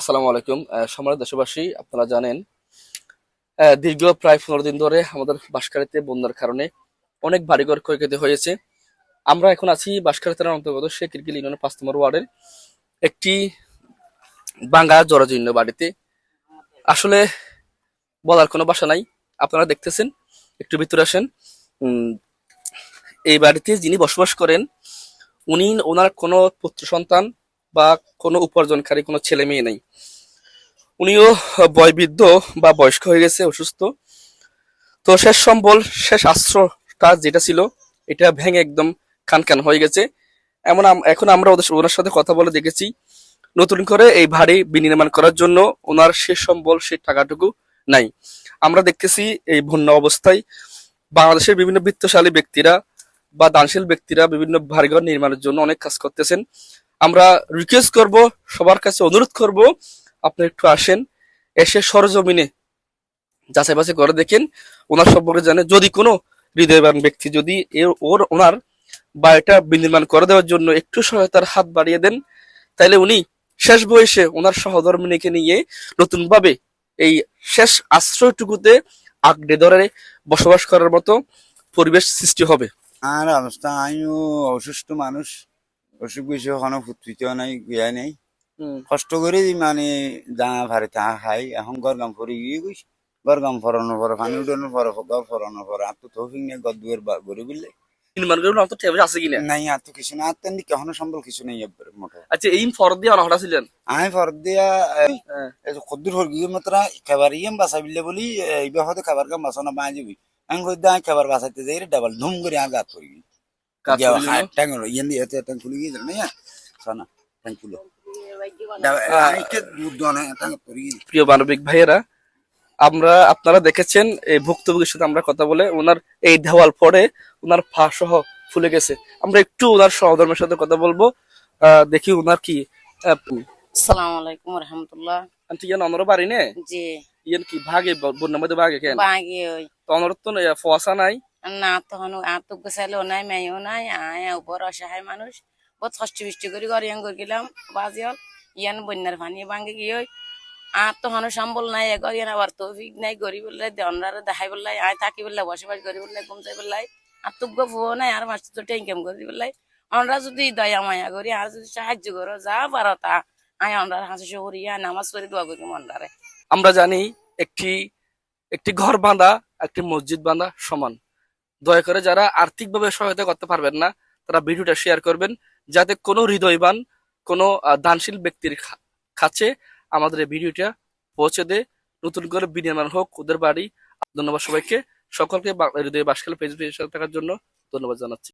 আসসালামু আলাইকুম। সম্মানিত দেশবাসী, আপনারা জানেন দীর্ঘ প্রায় 15 দিন ধরে আমাদের বাঁশখালীতে বন্যার কারণে অনেক বাড়িঘর ক্ষয়ক্ষতি হয়েছে। আমরা এখন আছি বাঁশখালী থানার অন্তর্গত শেখিরগিল ইউনিয়নের 5 নম্বর ওয়ার্ডের একটি ভাঙা জরাজীর্ণ বাড়িতে। আসলে বলার কোনো ভাষা নাই। আপনারা দেখতেছেন, একটু ভিতরে আসেন। উম, এই বাড়িতে যিনি বসবাস করেন ওনার কোনো পুত্র সন্তান বা কোনো উপার্জনকারী কোনো ছেলে মেয়ে নেই। উনিও বয়বৃদ্ধ বা বয়স্ক হয়ে গেছে, অসুস্থ। তো শেষ সম্বল, শেষ আশ্রয়টা যেটা ছিল, এটা ভেঙে একদম খান খান হয়ে গেছে। এখন আমরা ওনার সাথে কথা বলে দেখেছি নতুন করে এই বাড়ি বিনির্মাণ করার জন্য ওনার শেষ সম্বল, সেই টাকাটুকু নাই। আমরা দেখতেছি এই বন্যা অবস্থায় বাংলাদেশের বিভিন্ন বিত্তশালী ব্যক্তিরা বা দানশীল ব্যক্তিরা বিভিন্ন বাড়িঘর নির্মাণের জন্য অনেক কাজ করতেছেন। আমরা রিকোয়েস্ট করব, সবার কাছে অনুরোধ করব, আপনি একটু আসেন, এসে সরজমিনে যাচাই বাছাই করে দেখেন, ওনার সম্পর্কে জানেন। যদি কোনো হৃদয়বান ব্যক্তি যদি ওনার বাড়িটা বিনির্মাণ করে দেওয়ার জন্য একটু সহায়তার হাত বাড়িয়ে দেন, তাইলে উনি শেষ বয়সে ওনার সহধর্মিণীকে নিয়ে নতুন ভাবে এই শেষ আশ্রয়টুকুতে আঁকড়ে ধরে বসবাস করার মতো পরিবেশ সৃষ্টি হবে। আর অবস্থা আমিও অসুস্থ মানুষ, অসুখ বিসুখ কোনো ফুটফিতেও নাই, গুয়া নাই। কষ্ট করে মানে যা ভারে তা খাই। এখন গরগাম ফরি গিয়ে গেছি, গরগাম ফরানোর পরে পানি উঠানোর পরে গড় ফরানোর পরে আর তো তৌফিক নিয়ে গদ দুয়ের গড়ে বললে নির্মাণ করে তো টেবিল আছে কিনা? নাই, আর তো কিছু না, আর তেমনি কখনো সম্বল কিছু নেই একবারে মোটো। আচ্ছা, এই ফর দিয়ে অনহরা ছিলেন? আমি ফর দিয়া হ্যাঁ। কদ্দুর হরগিয়ে মাত্রা খাবার ইয়ে বাঁচা বিলে বলি এইবার হয়তো খাবার কাম বাঁচানো বাঁচি আমি কই দা খাবার বাঁচাইতে যাই ডাবল ধুম করে আর গাত করি কাজ গিয়া করে দিল। টাঙ্গলো ইয়েন দিয়ে টাঙ্গ খুলে গিয়ে না সানা টাঙ্গ খুলো আহ, আইকে দুধ দনে টাঙ্গ করি। প্রিয় মানবিক ভাইয়েরা, আপনারা দেখেছেন এই ভুক্তভোগীর সাথে আমরা কথা বলে, ওনার এই দেওয়াল পরে ওনার পা সহ ফুলে গেছে। আমরা একটু ওনার সহধর্মের সাথে কথা বলবো, দেখি ওনার কি আসসালামু আলাইকুম রহমতুল্লাহ। আন্টি ইয়ান অনর বাড়ি নে জি ইয়ান কি ভাগে বন্যার মধ্যে ভাগে কেন? বাগি ওই তো অনর তো ফসা নাই। না তখন আতুক গোসাইলেও নাই মেয়েও নাই আয় উপর অসহায় মানুষ বহুত কষ্ট বৃষ্টি করে গরিয়ান করে গেলাম বাজিয়াল ইয়ান বন্যার পানি ভাঙে গিয়ে আর তখন সম্বল নাই গরিয়ান আবার তৌফিক নাই গরি বললে দেওয়ারে দেখাই বললাই আয় থাকি বললে বসবাস করি বললে ঘুম যাই বললাই আর তুক গো ফুয়ো নাই আর মাস তো ইনকাম করি বললাই আমরা যদি দয়া মায়া করি আর যদি সাহায্য করো যা পারো তা আয় আমরা হাসি করিয়া নামাজ করে দোয়া করি মনটারে। আমরা জানি একটি একটি ঘর বাঁধা, একটি মসজিদ বাঁধা সমান। দয়া করে যারা আর্থিকভাবে সহায়তা করতে পারবেন না, তারা ভিডিওটা শেয়ার করবেন, যাতে কোনো হৃদয়বান, কোনো দানশীল ব্যক্তির কাছে আমাদের এই ভিডিওটা পৌঁছে দেয়, নতুন করে বিনির্মাণ হোক ওদের বাড়ি। ধন্যবাদ সবাইকে, সকলকে হৃদয় বাসখালী পেজের সাথে থাকার জন্য ধন্যবাদ জানাচ্ছি।